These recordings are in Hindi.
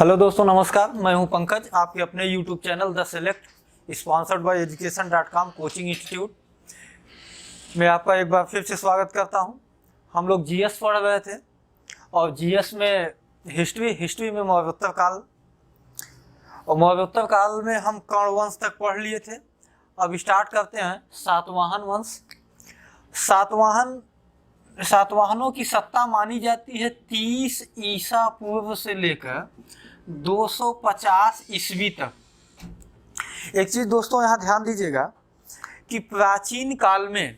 हेलो दोस्तों, नमस्कार। मैं हूं पंकज, आपके अपने YouTube channel the select sponsored by education.com coaching institute में आपका एक बार फिर से स्वागत करता हूं। हम लोग जीएस पढ़ रहे थे और जीएस में हिस्ट्री में मौर्योत्तर काल, और मौर्योत्तर काल में हम कर्ण वंश तक पढ़ लिए थे। अब स्टार्ट करते हैं सातवाहन वंश। सातवाहनों की सत्ता मानी जाती है 30 ईसा पूर्व से लेकर 250 ईस्वी तक। एक चीज दोस्तों यहाँ ध्यान दीजिएगा कि प्राचीन काल में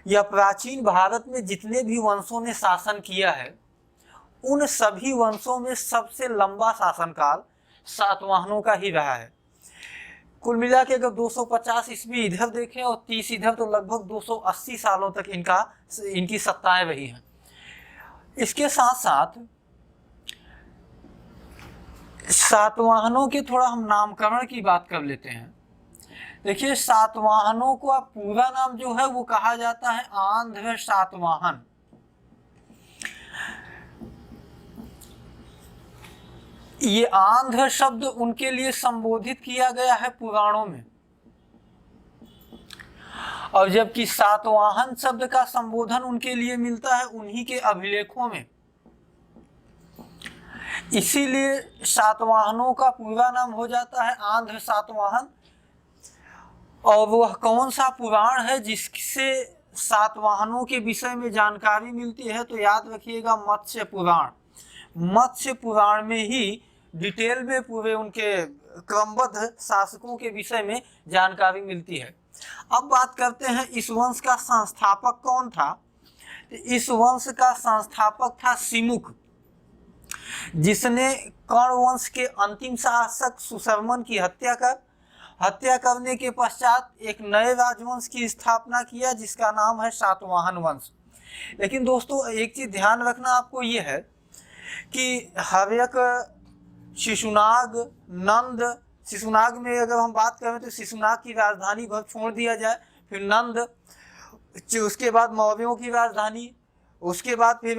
या प्राचीन भारत में जितने भी वंशों ने शासन किया है, उन सभी वंशों में सबसे लंबा शासनकाल सातवाहनों का ही रहा है। कुल मिला के अगर 250 ईस्वी इधर देखें और 30 इधर, तो लगभग 280 सालों तक इनकी सत्ताएं रही हैं। इसके साथ साथ सातवाहनों के थोड़ा हम नामकरण की बात कर लेते हैं। देखिए, सातवाहनों का पूरा नाम जो है वो कहा जाता है आंध्र सातवाहन। ये आंध्र शब्द उनके लिए संबोधित किया गया है पुराणों में, और जबकि सातवाहन शब्द का संबोधन उनके लिए मिलता है उन्हीं के अभिलेखों में। इसीलिए सातवाहनों का पूरा नाम हो जाता है आंध्र सातवाहन। और वह कौन सा पुराण है जिससे सातवाहनों के विषय में जानकारी मिलती है, तो याद रखिएगा मत्स्य पुराण। मत्स्य पुराण में ही डिटेल में पूरे उनके क्रमबद्ध शासकों के विषय में जानकारी मिलती है। अब बात करते हैं इस वंश का संस्थापक कौन था। इस वंश का संस्थापक था सिमुक, जिसने कर्ण वंश के अंतिम शासक सुशर्मन की हत्या करने के पश्चात एक नए राजवंश की स्थापना किया, जिसका नाम है सातवाहन वंश। लेकिन दोस्तों एक चीज ध्यान रखना आपको ये है कि हर्यक, शिशुनाग, नंद, शिशुनाग में अगर हम बात करें तो शिशुनाग की राजधानी भर छोड़ दिया जाए, फिर नंद, उसके बाद मौर्यों की राजधानी, उसके बाद फिर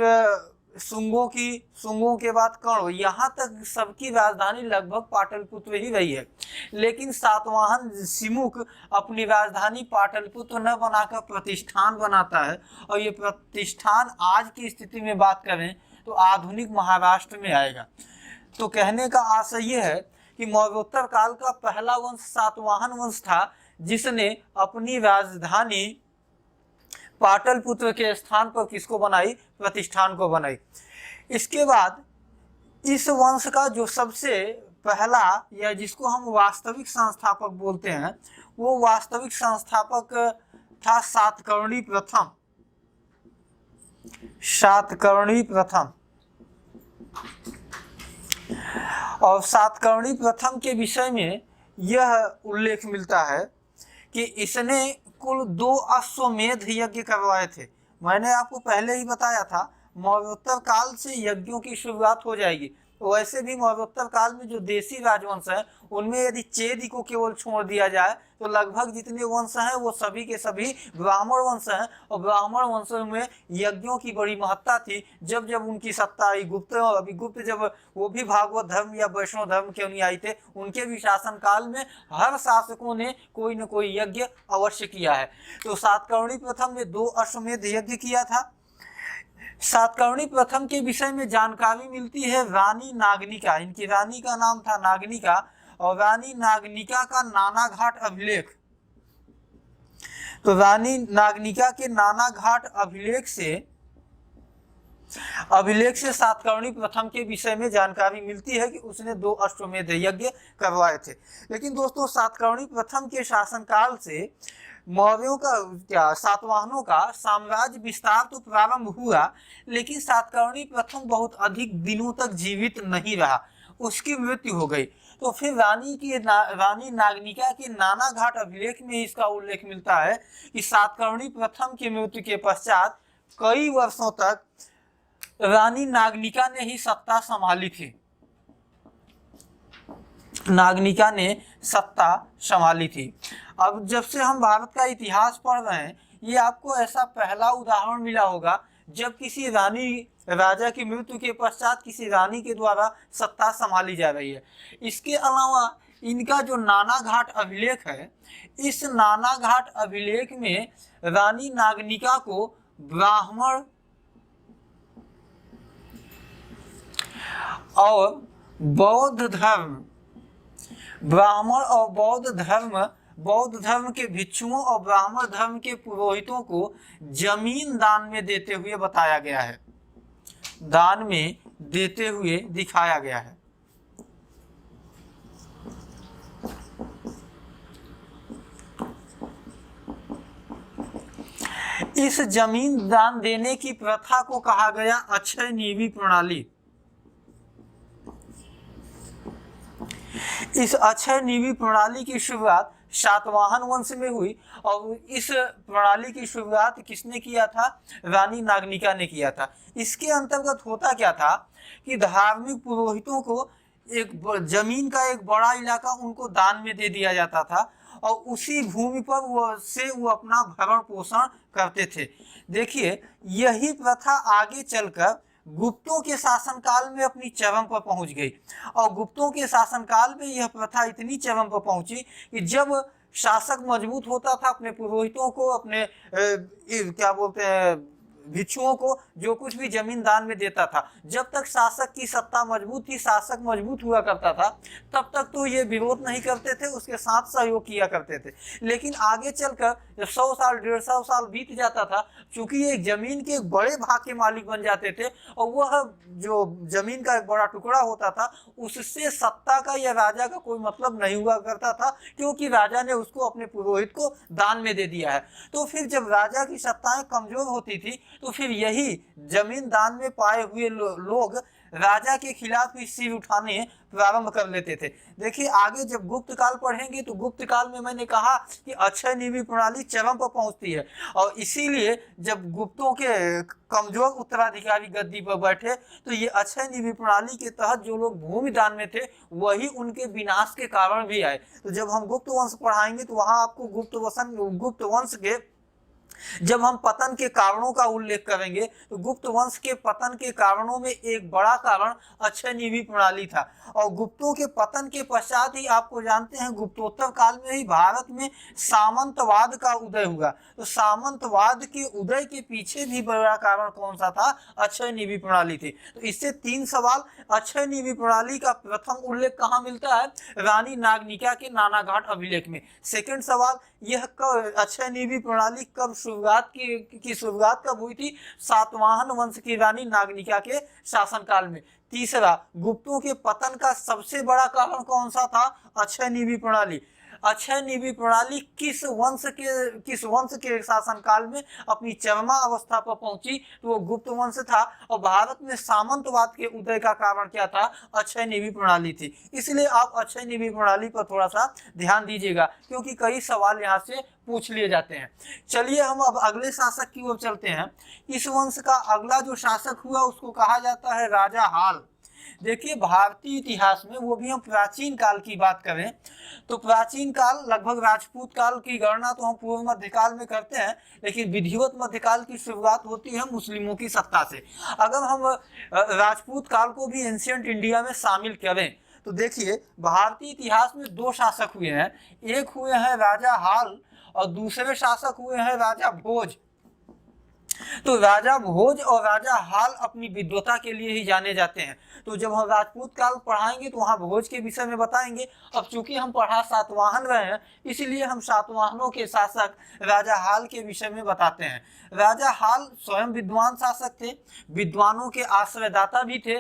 सुंगों के बाद कर्ण, यहाँ तक सबकी राजधानी लगभग पाटलिपुत्र ही रही है। लेकिन सातवाहन सिमुक अपनी राजधानी पाटलिपुत्र न बनाकर प्रतिष्ठान बनाता है, और ये प्रतिष्ठान आज की स्थिति में बात करें तो आधुनिक महाराष्ट्र में आएगा। तो कहने का आशय ये है कि मौर्योत्तर काल का पहला वंश सातवाहन वंश था, जिसने अपनी राजधानी पाटलिपुत्र के स्थान पर किसको बनाई? प्रतिष्ठान को बनाई। इसके बाद इस वंश का जो सबसे पहला, या जिसको हम वास्तविक संस्थापक बोलते हैं, वो वास्तविक संस्थापक था सातकर्णी प्रथम। सातकर्णी प्रथम। और सातकर्णी प्रथम के विषय में यह उल्लेख मिलता है कि इसने कुल 2 अश्वमेध यज्ञ करवाए थे। मैंने आपको पहले ही बताया था मौर्योत्तर काल से यज्ञों की शुरुआत हो जाएगी। वैसे भी मौर्योत्तर काल में जो देसी राजवंश हैं, उनमें यदि चेदी को केवल छोड़ दिया जाए तो लगभग जितने वंश हैं वो सभी के सभी ब्राह्मण वंश हैं, और ब्राह्मण वंशों में यज्ञों की बड़ी महत्ता थी। जब जब उनकी सत्ता आई, गुप्त जब वो भी भागवत धर्म या वैष्णव धर्म के अनुयायी थे, उनके भी शासन काल में हर शासकों ने कोई न कोई यज्ञ अवश्य किया है। तो सातकर्णी प्रथम ने 2 अश्वमेध यज्ञ किया था। सातकर्णी प्रथम के विषय में जानकारी मिलती है रानी नागनिका। इनकी रानी का नाम था नागनिका, और रानी नागनिका का नानाघाट अभिलेख। तो रानी नागनिका के नानाघाट अभिलेख से सातकर्णी प्रथम के विषय में जानकारी मिलती है कि उसने 2 अश्वमेध यज्ञ करवाए थे। लेकिन दोस्तों सातकर्णी प्रथम के शासनकाल से मौर्यों का सातवाहनों का साम्राज्य विस्तार तो प्रारंभ हुआ, लेकिन सातकर्णी प्रथम बहुत अधिक दिनों तक जीवित नहीं रहा, उसकी मृत्यु हो गई। तो फिर रानी नागनिका के नानाघाट अभिलेख में इसका उल्लेख मिलता है कि सातकर्णी प्रथम की मृत्यु के पश्चात कई वर्षों तक रानी नागनिका ने ही सत्ता संभाली थी। नागनिका ने सत्ता संभाली थी। अब जब से हम भारत का इतिहास पढ़ रहे हैं, ये आपको ऐसा पहला उदाहरण मिला होगा जब किसी राजा की मृत्यु के पश्चात किसी रानी के द्वारा सत्ता संभाली जा रही है। इसके अलावा इनका जो नानाघाट अभिलेख है, इस नानाघाट अभिलेख में रानी नागनिका को ब्राह्मण और बौद्ध धर्म के भिक्षुओं और ब्राह्मण धर्म के पुरोहितों को जमीन दान में देते हुए बताया गया है, दान में देते हुए दिखाया गया है। इस जमीन दान देने की प्रथा को कहा गया अक्षय निधि प्रणाली। इस अक्षय निधि प्रणाली की शुरुआत सातवाहन वंश में हुई और इस प्रणाली की शुरुआत किसने किया था? रानी नागनिका ने किया था। इसके अंतर्गत होता क्या था कि धार्मिक पुरोहितों को एक जमीन का एक बड़ा इलाका उनको दान में दे दिया जाता था और उसी भूमि पर वो अपना भरण पोषण करते थे। देखिए, यही प्रथा आगे चलकर गुप्तों के शासनकाल में अपनी चरम पर पहुंच गई और गुप्तों के शासनकाल में यह प्रथा इतनी चरम पर पहुंची कि जब शासक मजबूत होता था, अपने पुरोहितों को, अपने क्या बोलते हैं, भिक्षुओं को जो कुछ भी जमीन दान में देता था, जब तक शासक की सत्ता मजबूत थी, शासक मजबूत हुआ करता था, तब तक तो ये विरोध नहीं करते थे, उसके साथ सहयोग किया करते थे। लेकिन आगे चलकर जब 100 साल 150 साल बीत जाता था, चूंकि ये जमीन के एक बड़े भाग के मालिक बन जाते थे और वह जो जमीन का एक बड़ा टुकड़ा होता था, उससे सत्ता का या राजा का कोई मतलब नहीं हुआ करता था, क्योंकि राजा ने उसको अपने पुरोहित को दान में दे दिया है। तो फिर जब राजा की सत्ताएं कमजोर होती थी तो फिर यही जमीन दान में पाए हुए लोग राजा के खिलाफ ही सिर उठाने प्रारंभ कर लेते थे। देखिए, आगे जब गुप्त काल पढ़ेंगे तो गुप्त काल में मैंने कहा कि अक्षय निधि प्रणाली चरम पर पहुंचती है और इसीलिए जब गुप्तों के कमजोर उत्तराधिकारी गद्दी पर बैठे तो ये अक्षय निधि प्रणाली के तहत जो लोग भूमि दान में थे वही उनके विनाश के कारण भी आए। तो जब हम गुप्त वंश पढ़ाएंगे तो वहां आपको गुप्त वंश के जब हम पतन के कारणों का उल्लेख करेंगे तो गुप्त वंश के पतन के कारणों में एक बड़ा कारण अक्षय निधि प्रणाली था और गुप्तों के पतन के पश्चात ही आपको जानते हैं गुप्तोत्तर काल में ही भारत में सामंतवाद का उदय हुआ। तो सामंतवाद के उदय के पीछे भी बड़ा कारण कौन सा था? अक्षय निधि प्रणाली थी। तो इससे 3 सवाल। अक्षय निधि प्रणाली का प्रथम उल्लेख कहाँ मिलता है? रानी नागनिका के नानाघाट अभिलेख में। सेकंड सवाल, यह अक्षय निधि प्रणाली कब शुरुआत कब हुई थी? सातवाहन वंश की रानी नागनिका के शासनकाल में। तीसरा, गुप्तों के पतन का सबसे बड़ा कारण कौन सा था? अक्षय निधि प्रणाली। अक्षय निधि प्रणाली किस वंश के शासनकाल में अपनी चरमा अवस्था पर पहुंची? तो वो गुप्त वंश था और भारत में सामंतवाद के उदय का कारण क्या था? अक्षय निधि प्रणाली थी। इसलिए आप अक्षय निधि प्रणाली पर थोड़ा सा ध्यान दीजिएगा क्योंकि कई सवाल यहाँ से पूछ लिए जाते हैं। चलिए हम अब अगले शासक की ओर चलते हैं। इस वंश का अगला जो शासक हुआ उसको कहा जाता है राजा हाल। देखिए, भारतीय इतिहास में, वो भी हम प्राचीन काल की बात करें तो प्राचीन काल लगभग राजपूत काल की गणना तो हम पूर्व मध्यकाल में करते हैं, लेकिन विधिवत मध्यकाल की शुरुआत होती है मुस्लिमों की सत्ता से। अगर हम राजपूत काल को भी एंशिएंट इंडिया में शामिल करें तो देखिए, भारतीय इतिहास में 2 शासक हुए हैं। एक हुए हैं राजा हाल और दूसरे शासक हुए हैं राजा भोज। तो राजा भोज और राजा हाल अपनी विद्वता के लिए ही जाने जाते हैं। तो जब हम राजपूत काल पढ़ाएंगे तो वहाँ भोज के विषय में बताएंगे। अब चूंकि हम पढ़ा सातवाहन रहे हैं इसलिए हम सातवाहनों के शासक राजा हाल के विषय में बताते हैं। राजा हाल स्वयं विद्वान शासक थे, विद्वानों के आश्रयदाता भी थे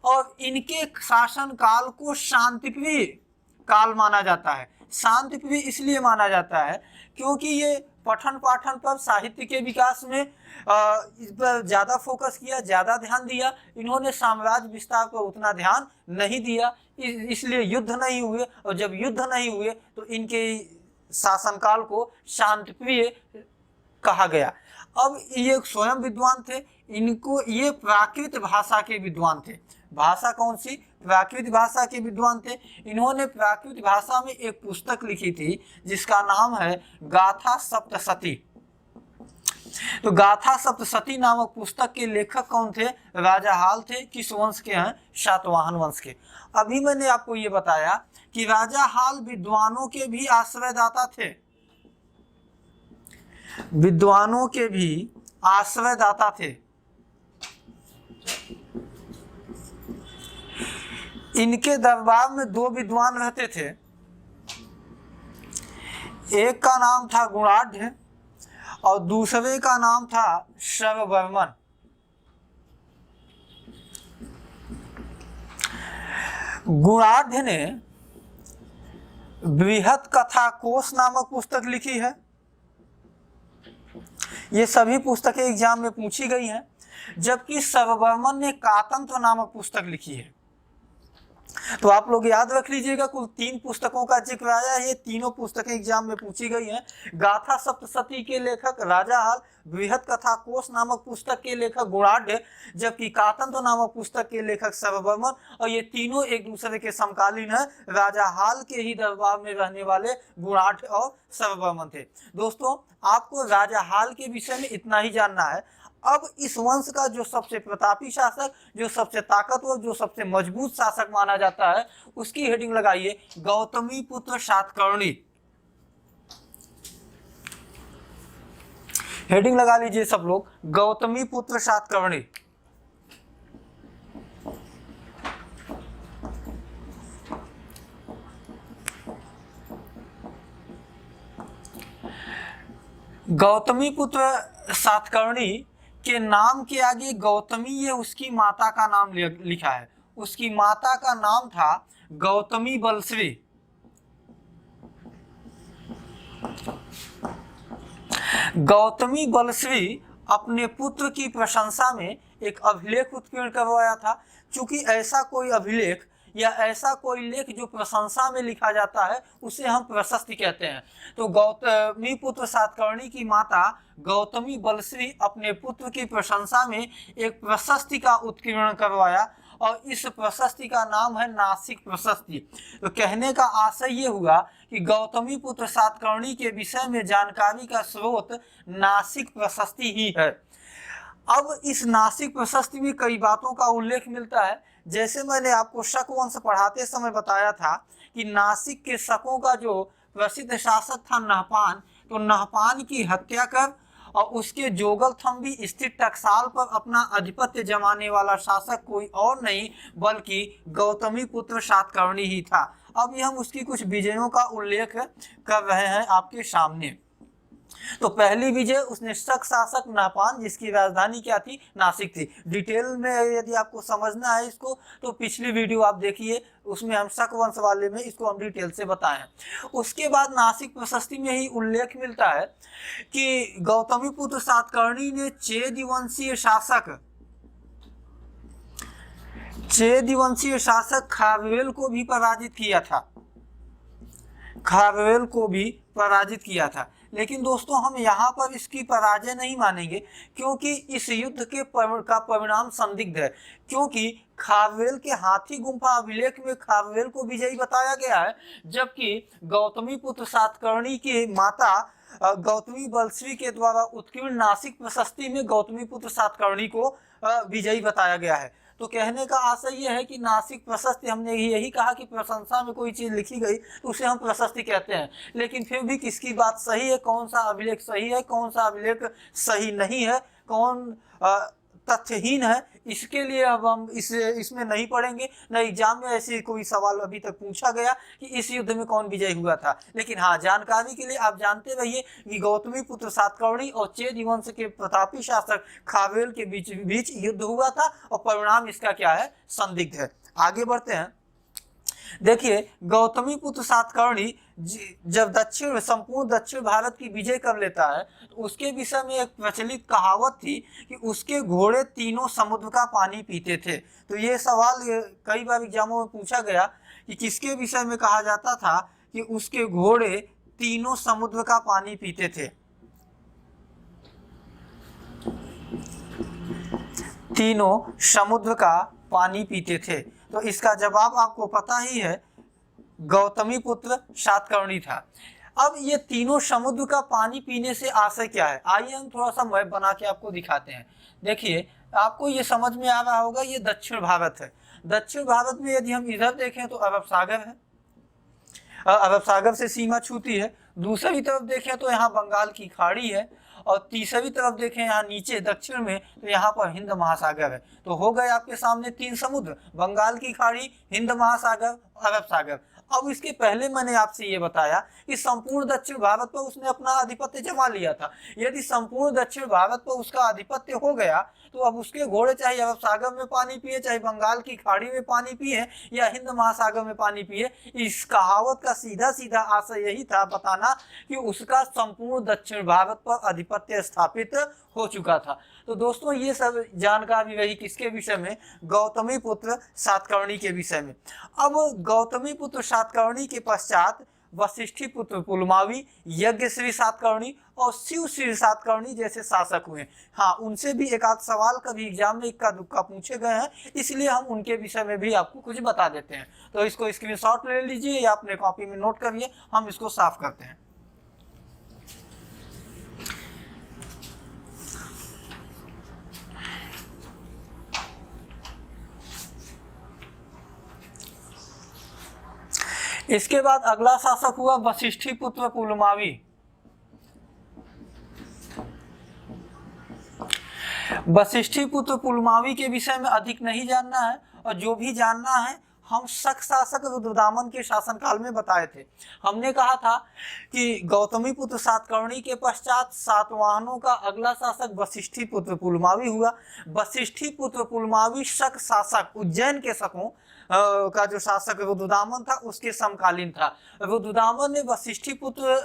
और इनके शासन काल को शांतिप्रिय काल माना जाता है। शांतिप्रिय इसलिए माना जाता है क्योंकि ये पठन पाठन पर, साहित्य के विकास में इस पर ज़्यादा फोकस किया, ज़्यादा ध्यान दिया। इन्होंने साम्राज्य विस्तार पर उतना ध्यान नहीं दिया, इसलिए युद्ध नहीं हुए और जब युद्ध नहीं हुए तो इनके शासनकाल को शांतिप्रिय कहा गया। अब ये स्वयं विद्वान थे, इनको ये प्राकृत भाषा के विद्वान थे। भाषा कौन सी? प्राकृत भाषा के विद्वान थे। इन्होंने प्राकृत भाषा में एक पुस्तक लिखी थी जिसका नाम है गाथा सप्तशती। तो गाथा सप्तशती नामक पुस्तक के लेखक कौन थे? राजा हाल थे। किस वंश के हैं? शातवाहन वंश के। अभी मैंने आपको ये बताया कि राजा हाल विद्वानों के भी आश्रयदाता थे, विद्वानों के भी आश्रयदाता थे। इनके दरबार में दो विद्वान रहते थे, एक का नाम था गुणाढ़ और दूसरे का नाम था शर्ववर्मन। गुणाढ़ ने बृहत कथा कोश नामक पुस्तक लिखी है। ये सभी पुस्तकें एग्जाम में पूछी गई हैं, जबकि शर्ववर्मन ने कातंत्र नामक पुस्तक लिखी है। तो आप लोग याद रख लीजिएगा, कुल 3 पुस्तकों का जिक्र आया है। ये तीनों पुस्तकें एग्जाम में पूछी गई हैं। गाथा सप्तशती के लेखक राजा हाल, बृहत कथा कोश नामक पुस्तक के लेखक गुणाढ़, जबकि कातंत्र नामक पुस्तक के लेखक शर्ववर्मन। और ये तीनों एक दूसरे के समकालीन हैं, राजा हाल के ही दरबार में रहने वाले गुणाढ़ और शर्ववर्मन थे। दोस्तों, आपको राजा हाल के विषय में इतना ही जानना है। अब इस वंश का जो सबसे प्रतापी शासक, जो सबसे ताकतवर, जो सबसे मजबूत शासक माना जाता है, उसकी हेडिंग लगाइए गौतमी पुत्र सातकर्णी। हेडिंग लगा लीजिए सब लोग, गौतमी पुत्र सातकर्णी। गौतमी पुत्र सातकर्णी के नाम के आगे गौतमी, ये उसकी माता का नाम लिखा है। उसकी माता का नाम था गौतमी बलश्री। गौतमी बलश्री अपने पुत्र की प्रशंसा में एक अभिलेख उत्कीर्ण करवाया था। चूंकि ऐसा कोई अभिलेख या ऐसा कोई लेख जो प्रशंसा में लिखा जाता है, उसे हम प्रशस्ति कहते हैं। तो गौतमी पुत्र सातकर्णी की माता गौतमी बलश्री अपने पुत्र की प्रशंसा में एक प्रशस्ति का उत्कीर्ण करवाया और इस प्रशस्ति का नाम है नासिक प्रशस्ति। तो कहने का आशय ये हुआ कि गौतमी पुत्र सातकर्णी के विषय में जानकारी का स्रोत नासिक प्रशस्ति ही है। अब इस नासिक प्रशस्ति में कई बातों का उल्लेख मिलता है। जैसे मैंने आपको शक वंश पढ़ाते समय बताया था कि नासिक के शकों का जो प्रसिद्ध शासक था नहपान, तो नहपान की हत्या कर और उसके जोगल थम्बी स्थित टकसाल पर अपना आधिपत्य जमाने वाला शासक कोई और नहीं बल्कि गौतमी पुत्र सातकर्णी ही था। अब हम उसकी कुछ विजयों का उल्लेख कर रहे हैं आपके सामने। तो पहली विजय उसने शक शासक नहपान, जिसकी राजधानी क्या थी? नासिक थी। डिटेल में यदि आपको समझना है इसको तो पिछली वीडियो आप देखिए, उसमें हम शक वंश वाले में इसको हम डिटेल से बताएं। उसके बाद नासिक प्रशस्ति में ही उल्लेख मिलता है कि गौतमी पुत्र सातकर्णी ने चेदिवंशीय शासक खारवेल को भी पराजित किया था। खारवेल को भी पराजित किया था। लेकिन दोस्तों, हम यहाँ पर इसकी पराजय नहीं मानेंगे, क्योंकि इस युद्ध के का परिणाम संदिग्ध है। क्योंकि खारवेल के हाथी गुंफा अभिलेख में खारवेल को विजयी बताया गया है, जबकि गौतमी पुत्र सातकर्णी की माता गौतमी बलश्री के द्वारा उत्कीर्ण नासिक प्रशस्ति में गौतमी पुत्र सातकर्णी को विजयी बताया गया है। तो कहने का आशय यह है कि नासिक प्रशस्ति, हमने यही कहा कि प्रशंसा में कोई चीज लिखी गई तो उसे हम प्रशस्ति कहते हैं। लेकिन फिर भी किसकी बात सही है, कौन सा अभिलेख सही है, कौन सा अभिलेख सही नहीं है, कौन तथ्यहीन है, इसके लिए अब हम इसमें नहीं पढ़ेंगे। न एग्जाम में ऐसे कोई सवाल अभी तक पूछा गया कि इस युद्ध में कौन विजयी हुआ था। लेकिन हाँ, जानकारी के लिए आप जानते रहिए कि गौतमी पुत्र सातकर्णी और चेद वंश के प्रतापी शासक खारवेल के बीच युद्ध हुआ था और परिणाम इसका क्या है? संदिग्ध है। आगे बढ़ते हैं। देखिए, गौतमी पुत्र सातकर्णी जब संपूर्ण दक्षिण भारत की विजय कर लेता है तो उसके विषय में एक प्रचलित कहावत थी कि उसके घोड़े तीनों समुद्र का पानी पीते थे। तो ये सवाल कई बार एग्जामों में पूछा गया कि किसके विषय में कहा जाता था कि उसके घोड़े तीनों समुद्र का पानी पीते थे। तीनों समुद्र का पानी पीते थे। तो इसका जवाब आपको पता ही है, गौतमी पुत्र सातकर्णी था। अब ये तीनों समुद्र का पानी पीने से आशय क्या है, आइए हम थोड़ा सा मैप बना के आपको दिखाते हैं। देखिए आपको ये समझ में आ रहा होगा, ये दक्षिण भारत है। दक्षिण भारत में यदि हम इधर देखें तो अरब सागर है, अरब सागर से सीमा छूती है। दूसरी तरफ देखें तो यहाँ बंगाल की खाड़ी है, और तीसरी तरफ देखें यहाँ नीचे दक्षिण में तो यहाँ पर हिंद महासागर है। तो हो गए आपके सामने तीन समुद्र, बंगाल की खाड़ी, हिंद महासागर, अरब सागर। अब इसके पहले मैंने आपसे ये बताया कि संपूर्ण दक्षिण भारत पर उसने अपना आधिपत्य जमा लिया था। यदि संपूर्ण दक्षिण भारत पर उसका आधिपत्य हो गया तो अब उसके घोड़े चाहे अरब सागर में पानी पिए, चाहे बंगाल की खाड़ी में पानी पिए, या हिंद महासागर में पानी पिए, इस कहावत का सीधा सीधा आशय यही था बताना कि उसका संपूर्ण दक्षिण भारत पर आधिपत्य स्थापित हो चुका था। तो दोस्तों ये सब जानकारी रही किसके विषय में, गौतमी पुत्र सातकर्णी के विषय में। अब गौतमी पुत्र सातकर्णी के पश्चात वशिष्ठी पुत्र पुलमावी, यज्ञश्री सातकर्णी और शिवश्री सातकर्णी जैसे शासक हुए। हाँ, उनसे भी एक आध सवाल कभी एग्जाम में इक्का दुक्का पूछे गए हैं, इसलिए हम उनके विषय में भी आपको कुछ बता देते हैं। तो इसको स्क्रीनशॉट ले लीजिए या अपने कॉपी में नोट करिए, हम इसको साफ करते हैं। इसके बाद अगला शासक हुआ वशिष्ठी पुत्र पुलमावी। वशिष्ठी पुत्र पुलमावी के विषय में अधिक नहीं जानना है, और जो भी जानना है हम शक शासक रुद्रदामन के शासनकाल में बताए थे। हमने कहा था कि गौतमी पुत्र सातकर्णी के पश्चात सातवाहनों का अगला शासक वशिष्ठी पुत्र पुलमावी हुआ। वशिष्ठी पुत्र पुलमावी शक शासक, उज्जैन के शकों का जो शासक रुद्रदामन था उसके समकालीन था। रुद्रदामन ने वशिष्ठी पुत्र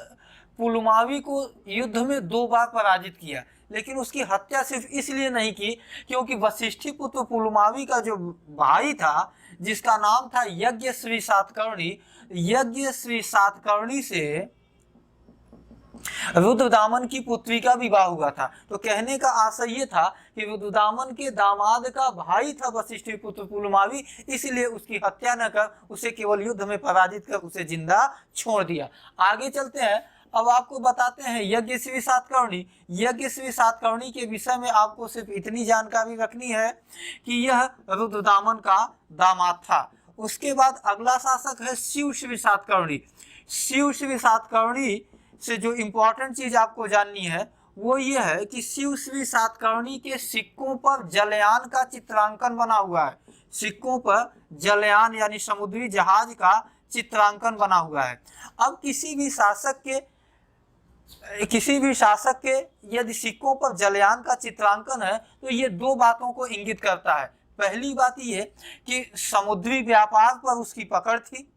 पुलमावी को युद्ध में 2 बार पराजित किया, लेकिन उसकी हत्या सिर्फ इसलिए नहीं की क्योंकि वशिष्ठी पुत्र पुलमावी का जो भाई था जिसका नाम था यज्ञश्री सातकर्णी, यज्ञश्री सातकर्णी से रुद्रदामन की पुत्री का विवाह हुआ था। तो कहने का आशय ये था कि रुद्रदामन के दामाद का भाई था वशिष्ठी पुत्र पुलमावी, इसलिए उसकी हत्या न कर उसे केवल युद्ध में पराजित कर उसे जिंदा छोड़ दिया। आगे चलते हैं, अब आपको बताते हैं यज्ञश्री सातकर्णी। यज्ञश्री सातकर्णी के विषय में आपको सिर्फ इतनी जानकारी रखनी है कि यह रुद्रदामन का दामाद था। उसके बाद अगला शासक है शिवश्री सातकर्णी। शिवश्री सातकर्णी से जो इम्पोर्टेंट चीज आपको जाननी है वो ये है कि शिवश्री सातकर्णी के सिक्कों पर जलयान का चित्रांकन बना हुआ है। सिक्कों पर जलयान यानी समुद्री जहाज का चित्रांकन बना हुआ है। अब किसी भी शासक के यदि सिक्कों पर जलयान का चित्रांकन है तो ये 2 बातों को इंगित करता है। पहली बात ये कि समुद्री व्यापार पर उसकी पकड़ थी,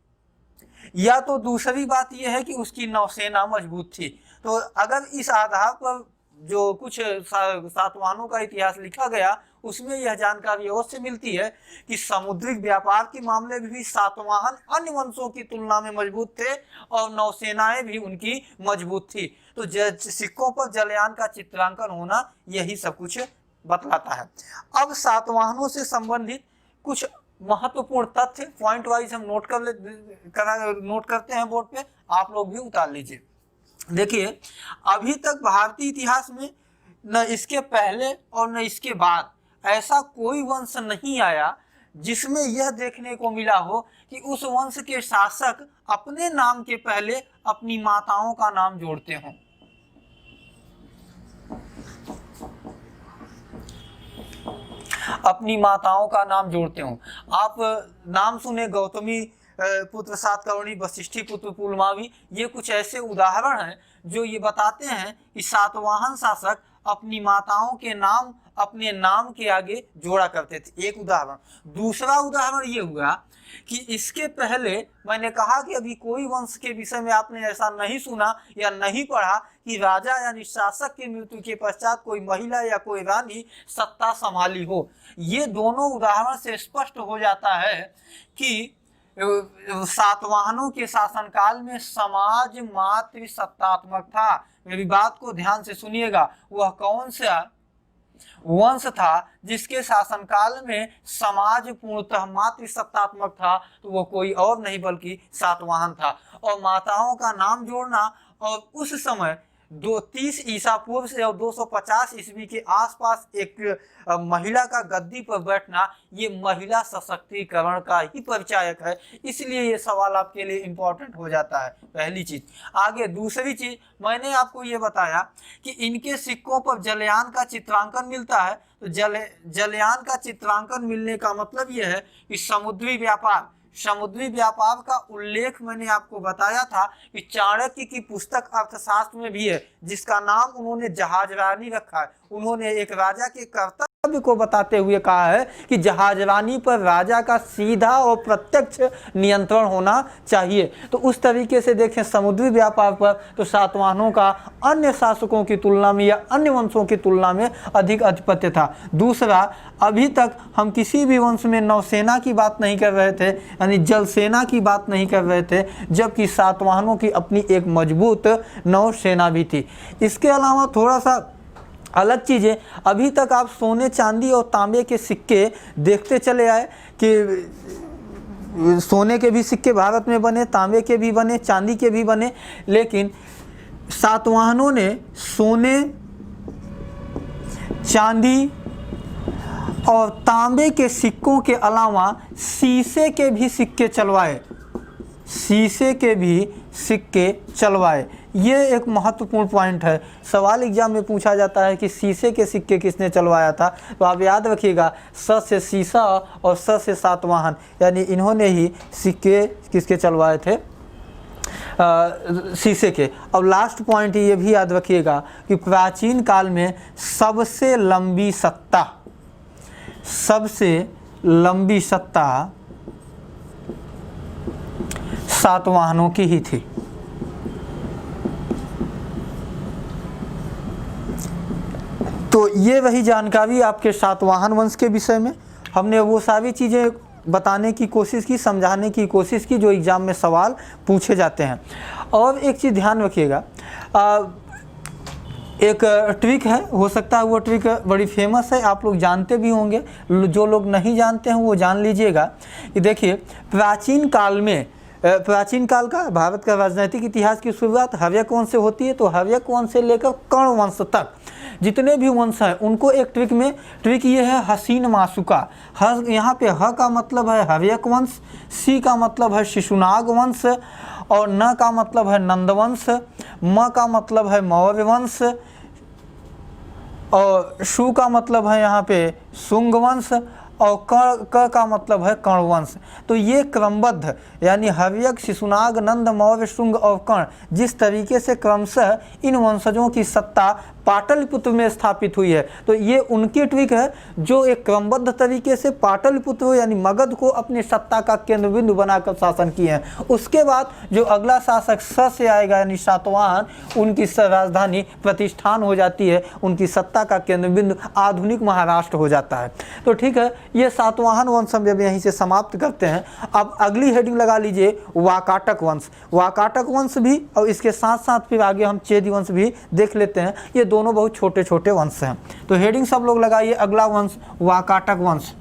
या तो दूसरी बात यह है कि उसकी नौसेना मजबूत थी। तो अगर इस आधार पर जो कुछ सातवाहनों का इतिहास लिखा गया उसमें यह जानकारी अवश्य मिलती है कि समुद्रिक व्यापार के मामले में भी सातवाहन अन्य वंशों की तुलना में मजबूत थे और नौसेनाएं भी उनकी मजबूत थी। तो सिक्कों पर जलयान का चित्रांकन होना यही सब कुछ बतलाता है। अब सातवाहनों से संबंधित कुछ महत्वपूर्ण तथ्य पॉइंट वाइज हम नोट करते हैं बोर्ड पे, आप लोग भी उतार लीजिए। देखिए, अभी तक भारतीय इतिहास में न इसके पहले और न इसके बाद ऐसा कोई वंश नहीं आया जिसमें यह देखने को मिला हो कि उस वंश के शासक अपने नाम के पहले अपनी माताओं का नाम जोड़ते हों। अपनी माताओं का नाम जोड़ते हों। आप नाम सुने गौतमी पुत्र सातकर्णी, वशिष्ठी पुत्र पुलमावी, ये कुछ ऐसे उदाहरण हैं जो ये बताते हैं कि सातवाहन शासक अपनी माताओं के नाम अपने नाम के आगे जोड़ा करते थे। एक उदाहरण। दूसरा उदाहरण ये हुआ कि इसके पहले मैंने कहा कि अभी कोई वंश के विषय में आपने ऐसा नहीं सुना या नहीं पढ़ा कि राजा यानी शासक की मृत्यु के पश्चात कोई महिला या कोई रानी सत्ता संभाली हो। ये दोनों उदाहरण से स्पष्ट हो जाता है कि सातवाहनों के शासनकाल में समाज मातृ सत्तात्मक था। मेरी बात को ध्यान से सुनिएगा, वह कौन सा वंश था जिसके शासनकाल में समाज पूर्णतः मातृ सत्तात्मक था? तो वो कोई और नहीं बल्कि सातवाहन था। और माताओं का नाम जोड़ना और उस समय 30 ईसा पूर्व से और 250 ईस्वी के आसपास एक महिला का गद्दी पर बैठना ये महिला सशक्तिकरण का ही परिचायक है। इसलिए ये सवाल आपके लिए इंपॉर्टेंट हो जाता है, पहली चीज। आगे दूसरी चीज, मैंने आपको ये बताया कि इनके सिक्कों पर जलयान का चित्रांकन मिलता है। तो जलयान का चित्रांकन मिलने का मतलब ये है कि समुद्री व्यापार का उल्लेख मैंने आपको बताया था कि चाणक्य की पुस्तक अर्थशास्त्र में भी है, जिसका नाम उन्होंने जहाजरानी रखा है। उन्होंने एक राजा के कर्तव्य को बताते हुए कहा है कि जहाजरानी पर राजा का सीधा और प्रत्यक्ष नियंत्रण होना चाहिए। तो उस तरीके से देखें समुद्री व्यापार पर तो सातवाहनों का अन्य शासकों की तुलना में या अन्य वंशों की तुलना में अधिक आधिपत्य था। दूसरा, अभी तक हम किसी भी वंश में नौसेना की बात नहीं कर रहे थे, यानी जल सेना की बात नहीं कर रहे थे, जबकि सातवाहनों की अपनी एक मजबूत नौसेना भी थी। इसके अलावा थोड़ा सा अलग चीज़ें, अभी तक आप सोने चांदी और तांबे के सिक्के देखते चले आए कि सोने के भी सिक्के भारत में बने, तांबे के भी बने, चांदी के भी बने, लेकिन सातवाहनों ने सोने, चांदी और तांबे के सिक्कों के अलावा शीशे के भी सिक्के चलवाए। ये एक महत्वपूर्ण पॉइंट है। सवाल एग्जाम में पूछा जाता है कि शीशे के सिक्के किसने चलवाया था, तो आप याद रखिएगा स से शीशा और स से सातवाहन, यानी इन्होंने ही सिक्के किसके चलवाए थे, शीशे के। अब लास्ट पॉइंट ये भी याद रखिएगा कि प्राचीन काल में सबसे लंबी सत्ता सातवाहनों की ही थी। तो ये वही जानकारी आपके सातवाहन वंश के विषय में। हमने वो सारी चीज़ें बताने की कोशिश की, समझाने की कोशिश की जो एग्ज़ाम में सवाल पूछे जाते हैं। और एक चीज़ ध्यान रखिएगा, एक ट्रिक है, हो सकता है वो ट्रिक बड़ी फेमस है, आप लोग जानते भी होंगे, जो लोग नहीं जानते हैं वो जान लीजिएगा कि देखिए प्राचीन काल का भारत का राजनीतिक इतिहास की शुरुआत हर्यक वंश से होती है। तो हर्यक वंश से लेकर कर्ण वंश तक जितने भी वंश हैं उनको एक ट्रिक ये है हसीन मासुका। यहाँ पे ह का मतलब है हर्यक वंश, सी का मतलब है शिशुनाग वंश, और न का मतलब है नंदवंश, म का मतलब है मौर्य वंश, और शु का मतलब है यहाँ पे शुंग वंश, और क का मतलब है कर्ण वंश। तो ये क्रमबद्ध यानी हर्यक, शिशुनाग, नंद, मौर्य, शुंग और कर्ण जिस तरीके से क्रमशः इन वंशजों की सत्ता पाटलिपुत्र में स्थापित हुई है, तो ये उनकी ट्रिक है जो एक क्रमबद्ध तरीके से पाटलिपुत्र यानी मगध को अपनी सत्ता का केंद्र बिंदु बनाकर शासन किए हैं। उसके बाद जो अगला शासक स से आएगा यानी सातवाहन, उनकी राजधानी प्रतिष्ठान हो जाती है, उनकी सत्ता का केंद्र बिंदु आधुनिक महाराष्ट्र हो जाता है। तो ठीक है, ये सातवाहन वंश हम जब यहीं से समाप्त करते हैं। अब अगली हेडिंग लगा लीजिए वाकाटक वंश। वाकाटक वंश भी और इसके साथ साथ फिर आगे हम चेदी वंश भी देख लेते हैं। ये दोनों बहुत छोटे छोटे वंश हैं। तो हेडिंग सब लोग लगाइए, अगला वंश वाकाटक वंश।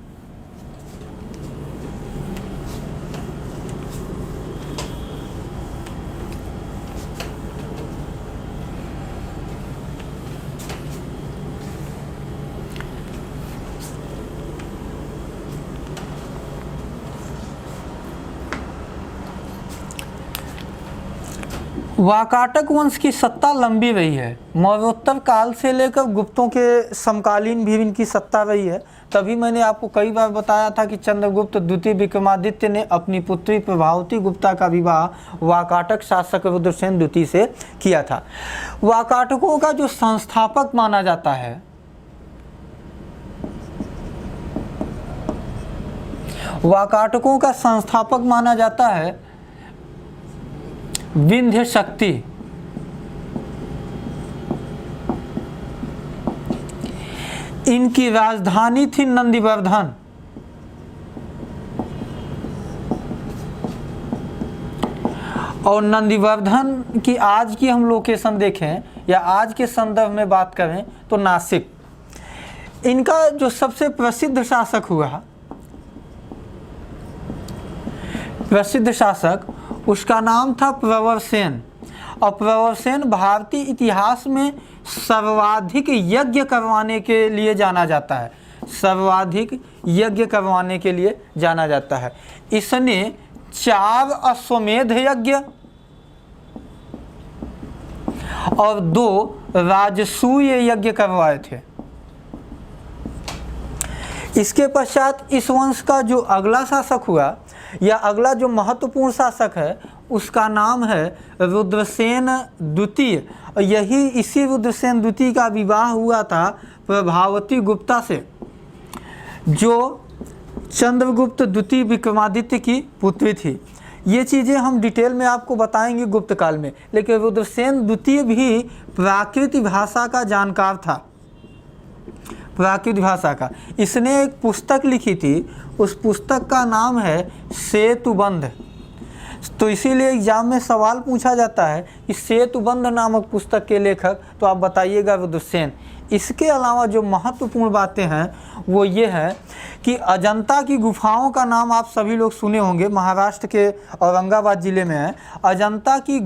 वाकाटक वंश की सत्ता लंबी रही है। मौर्योत्तर काल से लेकर गुप्तों के समकालीन भी इनकी सत्ता रही है। तभी मैंने आपको कई बार बताया था कि चंद्रगुप्त द्वितीय विक्रमादित्य ने अपनी पुत्री प्रभावती गुप्ता का विवाह वाकाटक शासक रुद्रसेन द्वितीय से किया था। वाकाटकों का जो संस्थापक माना जाता है विंध्य शक्ति। इनकी राजधानी थी नंदीवर्धन। और नंदीवर्धन की आज की हम लोकेशन देखें या आज के संदर्भ में बात करें तो नासिक। इनका जो सबसे प्रसिद्ध शासक उसका नाम था प्रवरसेन। और प्रवरसेन भारतीय इतिहास में सर्वाधिक यज्ञ करवाने के लिए जाना जाता है, सर्वाधिक यज्ञ करवाने के लिए जाना जाता है। इसने 4 अश्वमेध यज्ञ और 2 राजसूय यज्ञ करवाए थे। इसके पश्चात इस वंश का जो अगला शासक हुआ या अगला जो महत्वपूर्ण शासक है उसका नाम है रुद्रसेन द्वितीय। यही इसी रुद्रसेन द्वितीय का विवाह हुआ था प्रभावती गुप्ता से, जो चंद्रगुप्त द्वितीय विक्रमादित्य की पुत्री थी। ये चीज़ें हम डिटेल में आपको बताएंगे गुप्त काल में, लेकिन रुद्रसेन द्वितीय भी प्राकृत भाषा का जानकार था, प्राकृत भाषा का। इसने एक पुस्तक लिखी थी, उस पुस्तक का नाम है सेतुबंध। तो इसीलिए एग्जाम में सवाल पूछा जाता है कि सेतुबंध नामक पुस्तक के लेखक, तो आप बताइएगा रुद्रसेन। इसके अलावा जो महत्वपूर्ण बातें हैं वो ये है कि अजंता की गुफाओं का नाम आप सभी लोग सुने होंगे, महाराष्ट्र के औरंगाबाद जिले में है। अजंता की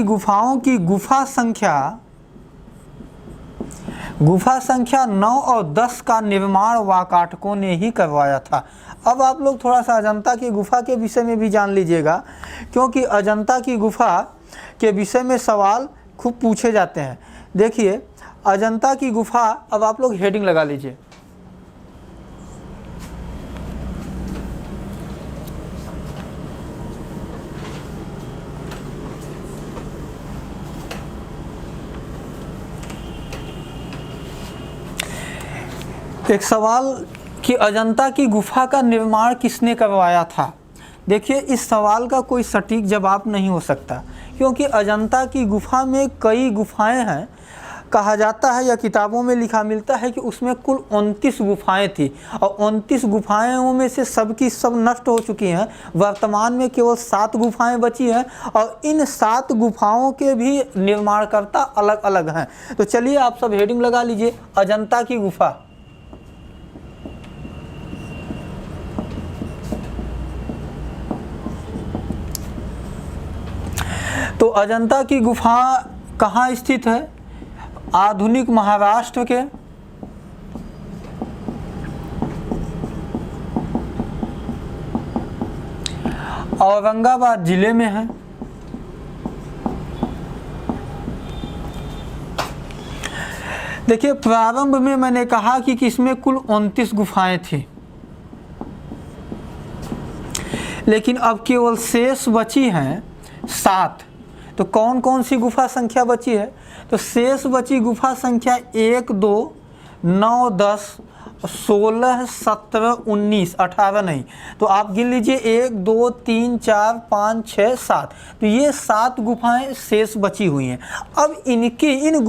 गुफाओं की गुफा संख्या 9 और 10 का निर्माण वाकाटकों ने ही करवाया था। अब आप लोग थोड़ा सा अजंता की गुफा के विषय में भी जान लीजिएगा, क्योंकि अजंता की गुफा के विषय में सवाल खूब पूछे जाते हैं। देखिए अजंता की गुफा, अब आप लोग हेडिंग लगा लीजिए। एक सवाल कि अजंता की गुफा का निर्माण किसने करवाया था। देखिए इस सवाल का कोई सटीक जवाब नहीं हो सकता, क्योंकि अजंता की गुफा में कई गुफाएं हैं। कहा जाता है या किताबों में लिखा मिलता है कि उसमें कुल 29 गुफाएं थी और 29 गुफाओं में से सब की सब नष्ट हो चुकी हैं। वर्तमान में केवल 7 गुफाएं बची हैं और इन 7 गुफाओं के भी निर्माणकर्ता अलग अलग हैं। तो चलिए आप सब हेडिंग लगा लीजिए, अजंता की गुफा। तो अजंता की गुफा कहाँ स्थित है? आधुनिक महाराष्ट्र के औरंगाबाद जिले में है। देखिए प्रारंभ में मैंने कहा कि इसमें कुल 29 गुफाएं थी, लेकिन अब केवल शेष बची हैं 7। तो कौन कौन सी गुफा संख्या बची है? तो शेष बची गुफा संख्या 1, 2, 9, 10, 16, 17, 19, 18 नहीं। तो आप गिन लीजिए 1, 2, 3, 4, 5, 6, 7। तो ये 7 गुफाएं शेष बची हुई हैं। अब इन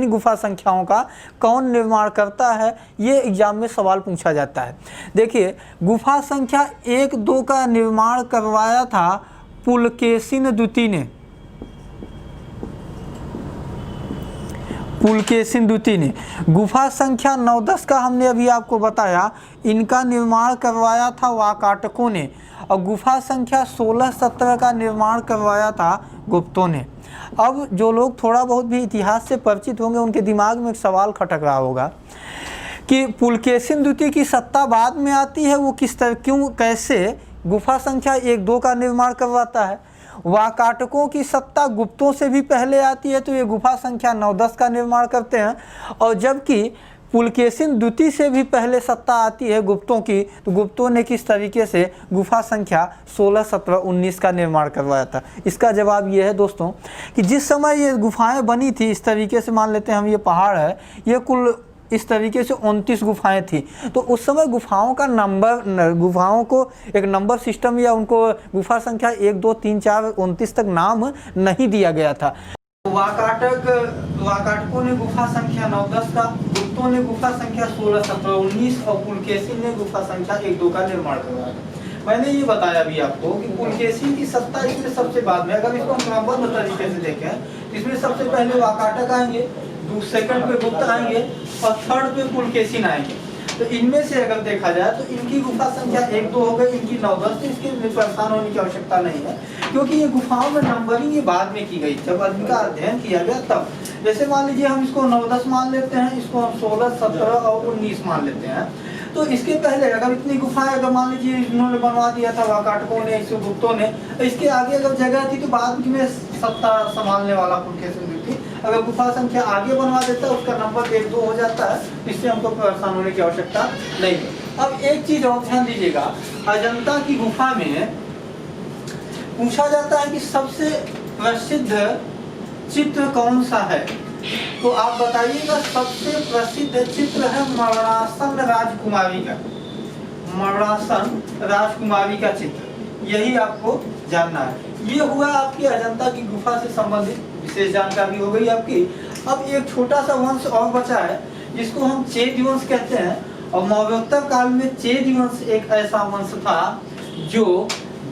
गुफा संख्याओं का कौन निर्माण करता है, ये एग्जाम में सवाल पूछा जाता है। देखिए गुफा संख्या 1, 2 का निर्माण करवाया था पुलकेशिन द्वितीय ने। पुलकेशिन द्वितीय ने गुफा संख्या 9, 10 का हमने अभी आपको बताया, इनका निर्माण करवाया था वाकाटकों ने। और गुफा संख्या 16, 17 का निर्माण करवाया था गुप्तों ने। अब जो लोग थोड़ा बहुत भी इतिहास से परिचित होंगे उनके दिमाग में एक सवाल खटक रहा होगा कि पुलकेशिन द्वितीय की सत्ता बाद में आती है, वो किस तरह, क्यों, कैसे गुफा संख्या 1, 2 का निर्माण करवाता है। वाकाटकों की सत्ता गुप्तों से भी पहले आती है, तो ये गुफा संख्या 9, 10 का निर्माण करते हैं। और जबकि पुलकेशिन द्वितीय से भी पहले सत्ता आती है गुप्तों की, तो गुप्तों ने किस तरीके से गुफा संख्या 16, 17, 19 का निर्माण करवाया था। इसका जवाब ये है दोस्तों कि जिस समय ये गुफाएं बनी थी, इस तरीके से मान लेते हैं हम, ये पहाड़ है, ये कुल इस तरीके से 29 गुफाएं थी। तो उस समय गुफाओं को एक नंबर सिस्टम या उनको गुफा संख्या 1, 2, 3, 4, 29 तक नाम नहीं दिया गया था। वाकाटकों ने गुफा संख्या 9, 10 का, गुप्तों ने गुफा संख्या 16, 17, 19 और पुलकेशिन ने गुफा संख्या 1, 2 का निर्माण करवाया। मैंने ये बताया भी आपको कि पुलकेशिन की सत्ता इसमें सबसे बाद में, अगर इसको हम क्रमबद्ध तरीके से देखें, इसमें सबसे पहले वाकाटक आएंगे, सेकंड पे गुप्त आएंगे और थर्ड पे पुलकेशिन आएंगे। तो इनमें से अगर देखा जाए तो इनकी गुफा संख्या 1 2 हो गई, इनकी 9 10, तो इसके लिए परेशान होने की आवश्यकता नहीं है, क्योंकि ये गुफाओं में नंबरिंग ये बाद में की गई, जब इनका अध्ययन किया गया तब। जैसे मान लीजिए हम इसको 9 10 मान लेते हैं, इसको हम 16 17 और 19 मान लेते हैं। तो इसके पहले अगर इतनी गुफाएं अगर मान लीजिए इन्होंने बनवा दिया था वाकाटकों ने, गुप्तों ने, इसके आगे अगर जगह थी तो बाद में सत्ता संभालने वाला पुलकेशिन थी, अगर गुफा संख्या आगे बनवा देता है उसका नंबर 1 2 हो जाता है, इससे हमको परेशान होने की आवश्यकता नहीं है। अब एक चीज और ध्यान दीजिएगा, अजंता की गुफा में पूछा जाता है कि सबसे प्रसिद्ध चित्र कौन सा है, तो आप बताइएगा। सबसे प्रसिद्ध चित्र है मरणासन राजकुमारी का, मरणासन राजकुमारी का चित्र, यही आपको जानना है। ये हुआ आपकी अजंता की गुफा से संबंधित विशेष जानकारी हो गई आपकी। अब एक छोटा सा वंश और बचा है जिसको हम चेदी वंश कहते हैं, और मौर्योत्तर काल में चेदी वंश एक ऐसा वंश था जो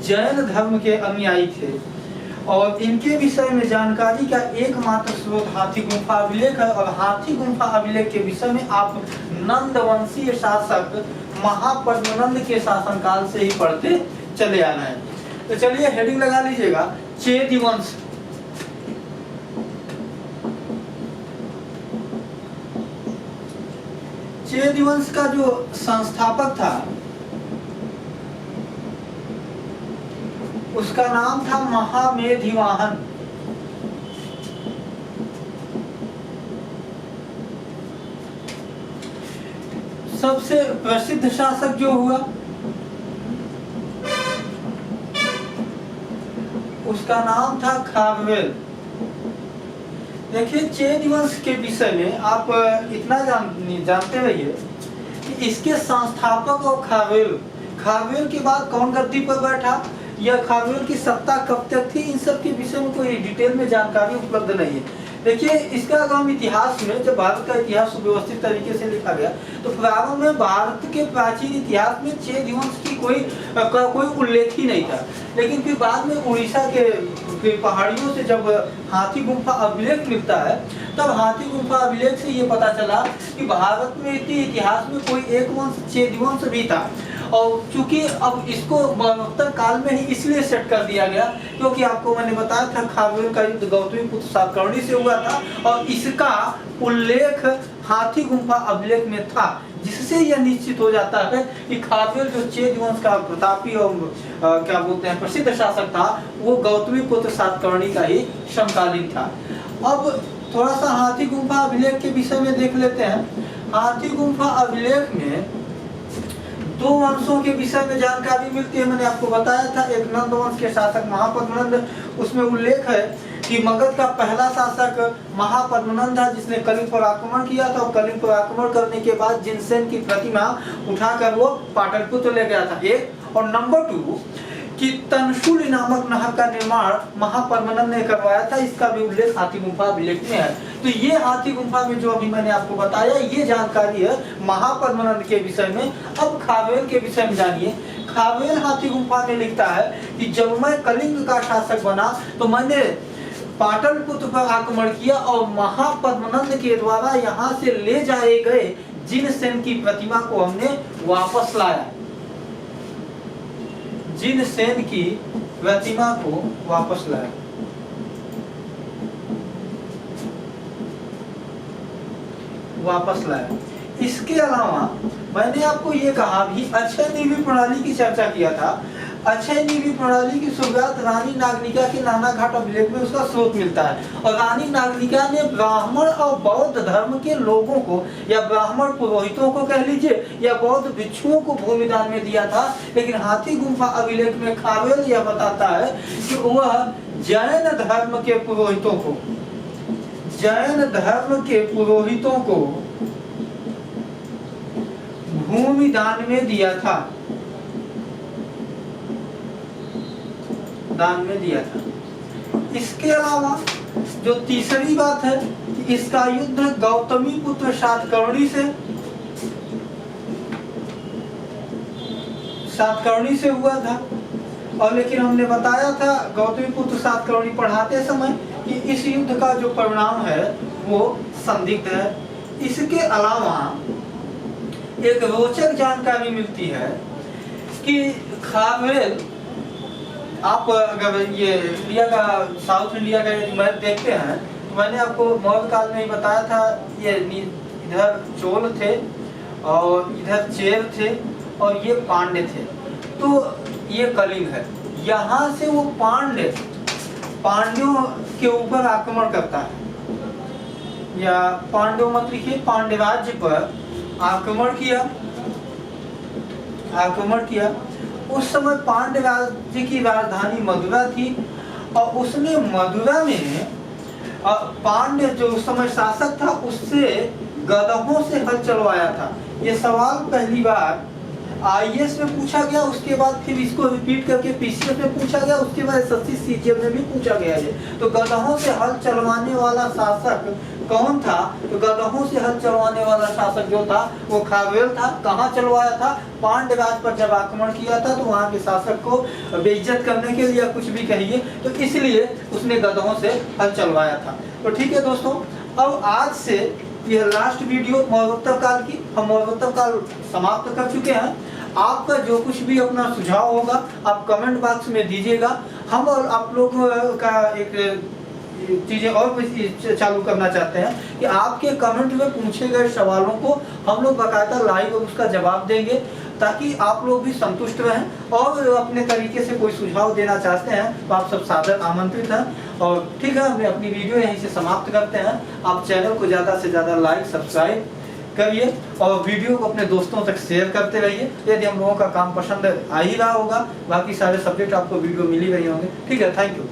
जैन धर्म के अनुयायी थे, और इनके विषय में जानकारी का एकमात्र स्रोत हाथी गुम्फा अभिलेख है। और हाथी गुम्फा अभिलेख के विषय में आप नंदवंशीय शासक महापद्मनंद के शासनकाल से ही पढ़ते चले आ रहे हैं। तो चलिए हेडिंग लगा लीजिएगा, चेदी वंश। चेदी वंश का जो संस्थापक था उसका नाम था महामेधिवाहन। सबसे प्रसिद्ध शासक जो हुआ उसका नाम था खारवेल। देखिए चेदी वंश के विषय में आप इतना जानते रहिए कि इसके संस्थापक और खारवेल के बाद कौन गद्दी पर बैठा या खारवेल की सत्ता कब तक थी, इन सब के विषय में कोई डिटेल में जानकारी उपलब्ध नहीं है। देखिए इसका अगर हम इतिहास में, जब भारत का इतिहास सुव्यवस्थित तरीके से लिखा गया तो प्रारंभ में भारत के प्राचीन इतिहास में चेदी वंश की कोई उल्लेख ही नहीं था। लेकिन फिर बाद में उड़ीसा के पहाड़ियों से जब हाथी गुम्फा अभिलेख मिलता है तब हाथी गुम्फा अभिलेख से ये पता चला कि भारत में इतिहास में कोई एक वंश चेदी वंश भी था। और चूंकि अब इसको मरणोत्तर काल में ही इसलिए सेट कर दिया गया क्योंकि आपको मैंने बताया था खारवेल का युद्ध गौतमीपुत्र सातकर्णी से हुआ था और इसका उल्लेख हाथी गुम्फा अभिलेख में था, जिससे यह निश्चित हो जाता है कि खारवेल जो चेदी वंश का प्रतापी और क्या बोलते हैं प्रसिद्ध शासक था वो गौतमीपुत्र सातकर्णी का ही समकालीन था। अब थोड़ा सा हाथी गुम्फा अभिलेख के विषय में देख लेते हैं। हाथी गुम्फा अभिलेख में दो वंशों के विषय में जानकारी मिलती है। मैंने आपको बताया था एक नंद वंश के शासक महापद्मनंद, उसमें उल्लेख है कि मगध का पहला शासक महापद्मनंद था जिसने कलिंग पर आक्रमण किया था और कलिंग पर आक्रमण करने के बाद जिनसेन की प्रतिमा उठाकर वो पाटलिपुत्र ले गया था, एक। और नंबर 2 कि तनशूल नामक नहर का निर्माण महापद्मनंद ने करवाया था, इसका भी उल्लेख हाथी गुम्फा अभिलेख में है। तो ये हाथी गुम्फा में जो अभी मैंने आपको बताया ये जानकारी है महापद्मनंद के विषय में। अब खारवेल के विषय में जानिए। खारवेल हाथी गुम्फा में लिखता है कि जब मैं कलिंग का शासक बना तो मैंने पाटलिपुत्र पर आक्रमण किया और महापद्मनंद के द्वारा यहाँ से ले जाए गए जिनसेन की प्रतिमा को हमने वापस लाया। जिनसेन की प्रतिमा को वापस लाया। इसके अलावा मैंने आपको ये कहा भी अक्षय नीति प्रणाली की चर्चा किया था। अक्षय नीति प्रणाली की शुरुआत रानी नागनिका के नाना घाट अभिलेख में उसका स्रोत मिलता है और रानी नागनिका ने ब्राह्मण और बौद्ध धर्म के लोगों को या ब्राह्मण पुरोहितों को कह लीजिए या बौद्ध भिक्षुओं को भूमिदान में दिया था। लेकिन हाथी गुम्फा अभिलेख में खारवेल यह बताता है कि वह जैन धर्म के पुरोहितों को भूमिदान में दिया था, दान में दिया था। इसके अलावा जो तीसरी बात है कि इसका युद्ध गौतमीपुत्र सातकर्णी से हुआ था। और लेकिन हमने बताया था गौतमीपुत्र सातकर्णी पढ़ाते समय कि इस युद्ध का जो परिणाम है वो संदिग्ध है। इसके अलावा एक रोचक जानकारी मिलती है कि खारवेल, आप अगर ये इंडिया का, साउथ इंडिया का मैप देखते हैं तो मैंने आपको मौर्य काल में ही बताया था, ये इधर चोल थे और इधर चेर थे और ये पांड्य थे। तो ये कलिंग है, यहाँ से वो पांड्यों के ऊपर आक्रमण करता है, या पांड्यों मत लिखिए, पांड्य राज्य पर आक्रमण किया। उस समय पांड्य राज्य की राजधानी मदुरा थी और उसने मदुरा में पांड्य जो उस समय शासक था उससे गधों से हल चलवाया था। ये सवाल पहली बार आईएएस में पूछा गया, उसके बाद फिर इसको रिपीट करके पीसीएस में पूछा गया, उसके बाद एसएससी सीजीएल में भी पूछा गया है। तो गधों से हल चलवाने वाला शासक कौन था? तो गधों से हल चलवाने वाला शासक जो था वो खारवेल था। कहाँ चलवाया था? पांड्य राज पर जब आक्रमण किया था तो वहाँ के शासक को बेइज्जत करने के लिए, कुछ भी कहिए, तो इसलिए उसने गधों से हल चलवाया था। तो ठीक है दोस्तों, अब आज से यह लास्ट वीडियो मौर्योत्तर काल की, हम मौर्योत्तर काल समाप्त कर चुके हैं। आपका जो कुछ भी अपना सुझाव होगा आप कमेंट बॉक्स में दीजिएगा। हम और आप लोग का एक चीजें और चालू करना चाहते हैं कि आपके कमेंट में पूछे गए सवालों को हम लोग बाकायदा लाइव और उसका जवाब देंगे, ताकि आप लोग भी संतुष्ट रहें। और अपने तरीके से कोई सुझाव देना चाहते हैं तो आप सब सादर आमंत्रित हैं। और ठीक है, हमें अपनी वीडियो यहीं से समाप्त करते हैं। आप चैनल को ज़्यादा से ज़्यादा लाइक सब्सक्राइब करिए और वीडियो को अपने दोस्तों तक शेयर करते रहिए। यदि हम लोगों का काम पसंद आ ही रहा होगा, बाकी सारे सब्जेक्ट आपको वीडियो मिल ही रहे होंगे। ठीक है, थैंक यू।